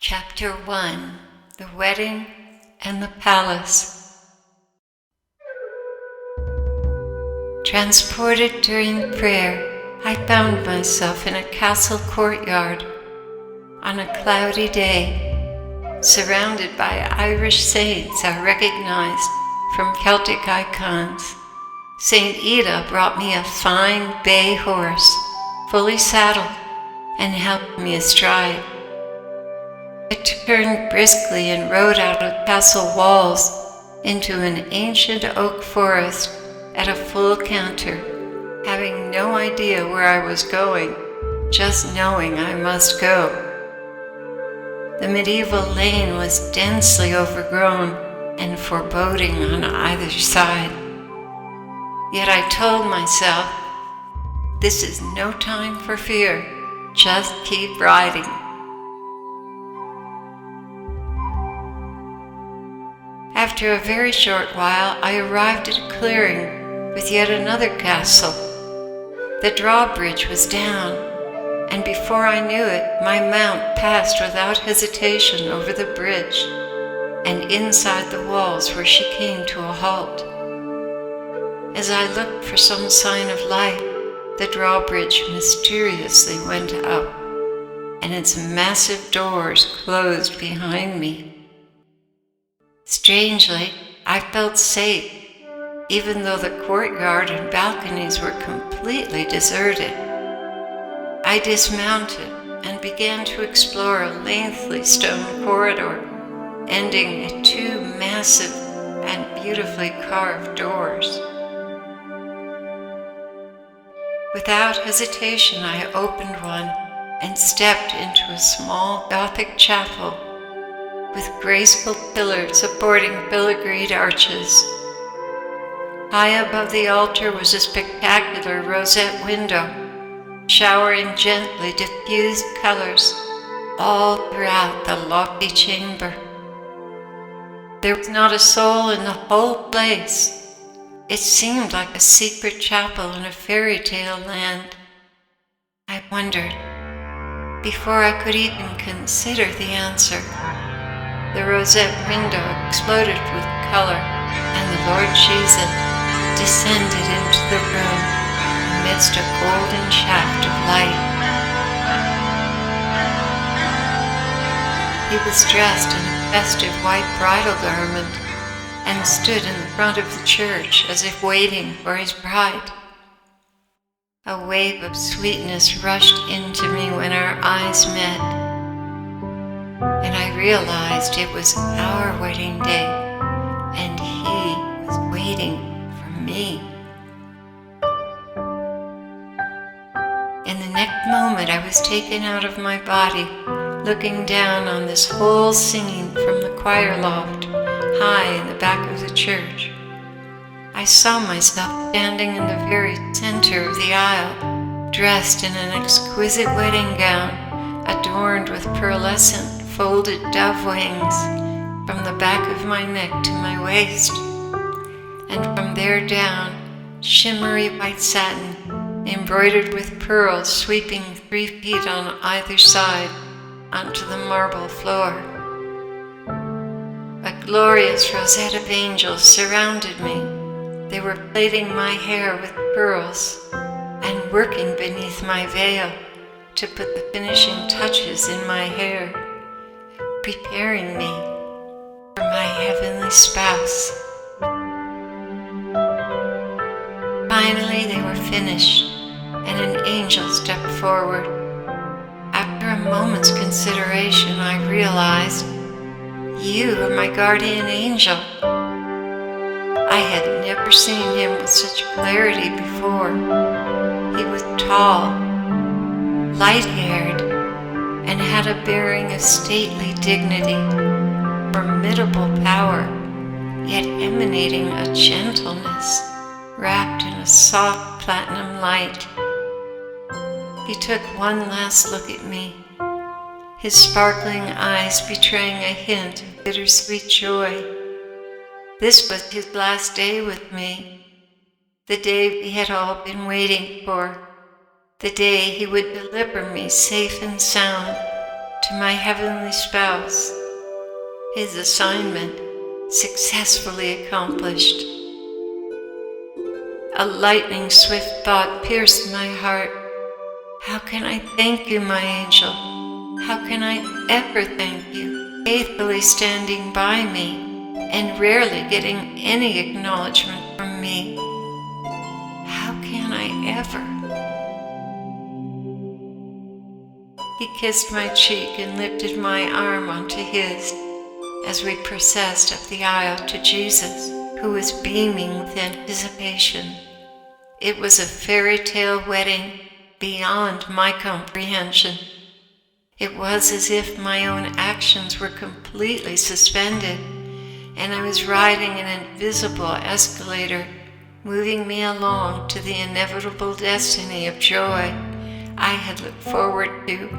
Chapter 1: The Wedding and the Palace. Transported during prayer, I found myself in a castle courtyard on a cloudy day, surrounded by Irish saints I recognized from Celtic icons. Saint Ida brought me a fine bay horse, fully saddled, and helped me astride. I turned briskly and rode out of castle walls into an ancient oak forest at a full canter, having no idea where I was going, just knowing I must go. The medieval lane was densely overgrown and foreboding on either side. Yet I told myself, this is no time for fear, just keep riding. After a very short while, I arrived at a clearing with yet another castle. The drawbridge was down, and before I knew it, my mount passed without hesitation over the bridge and inside the walls where she came to a halt. As I looked for some sign of light, the drawbridge mysteriously went up, and its massive doors closed behind me. Strangely, I felt safe, even though the courtyard and balconies were completely deserted. I dismounted and began to explore a lengthy stone corridor, ending at two massive and beautifully carved doors. Without hesitation, I opened one and stepped into a small Gothic chapel with graceful pillars supporting filigreed arches. High above the altar was a spectacular rosette window, showering gently diffused colors all throughout the lofty chamber. There was not a soul in the whole place. It seemed like a secret chapel in a fairy tale land. I wondered, before I could even consider the answer, the rosette window exploded with color, and the Lord Jesus descended into the room amidst a golden shaft of light. He was dressed in a festive white bridal garment and stood in the front of the church as if waiting for his bride. A wave of sweetness rushed into me when our eyes met, and I realized it was our wedding day, and he was waiting for me. In the next moment, I was taken out of my body, looking down on this whole scene from the choir loft, high in the back of the church. I saw myself standing in the very center of the aisle, dressed in an exquisite wedding gown, adorned with pearlescent folded dove wings from the back of my neck to my waist, and from there down, shimmery white satin embroidered with pearls sweeping 3 feet on either side onto the marble floor. A glorious rosette of angels surrounded me. They were plaiting my hair with pearls and working beneath my veil to put the finishing touches in my hair, preparing me for my heavenly spouse. Finally, they were finished, and an angel stepped forward. After a moment's consideration, I realized, you are my guardian angel. I had never seen him with such clarity before. He was tall, light-haired, and had a bearing of stately dignity, formidable power, yet emanating a gentleness wrapped in a soft platinum light. He took one last look at me, his sparkling eyes betraying a hint of bittersweet joy. This was his last day with me, the day we had all been waiting for, the day he would deliver me safe and sound to my heavenly spouse, his assignment successfully accomplished. A lightning-swift thought pierced my heart. How can I thank you, my angel? How can I ever thank you, faithfully standing by me and rarely getting any acknowledgement from me? How can I ever? He kissed my cheek and lifted my arm onto his as we processed up the aisle to Jesus, who was beaming with anticipation. It was a fairy tale wedding beyond my comprehension. It was as if my own actions were completely suspended, and I was riding an invisible escalator, moving me along to the inevitable destiny of joy I had looked forward to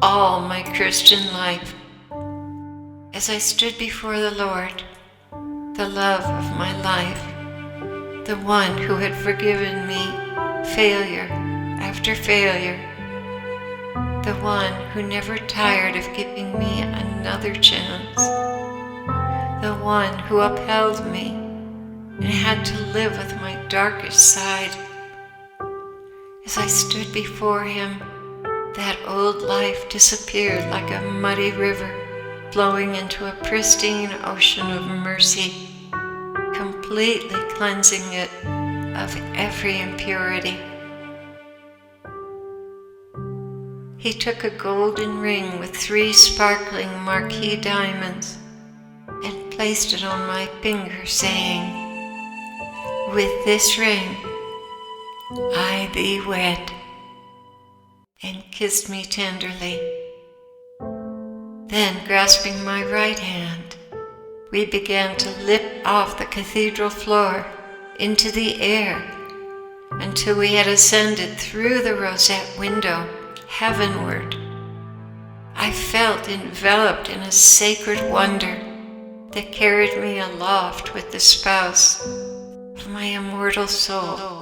all my Christian life. As I stood before the Lord, the love of my life, the one who had forgiven me failure after failure, the one who never tired of giving me another chance, the one who upheld me and had to live with my darkest side. As I stood before him, that old life disappeared like a muddy river flowing into a pristine ocean of mercy, completely cleansing it of every impurity. He took a golden ring with 3 sparkling marquise diamonds and placed it on my finger, saying, "With this ring I thee wed," and kissed me tenderly. Then, grasping my right hand, we began to lift off the cathedral floor into the air until we had ascended through the rosette window heavenward. I felt enveloped in a sacred wonder that carried me aloft with the spouse of my immortal soul.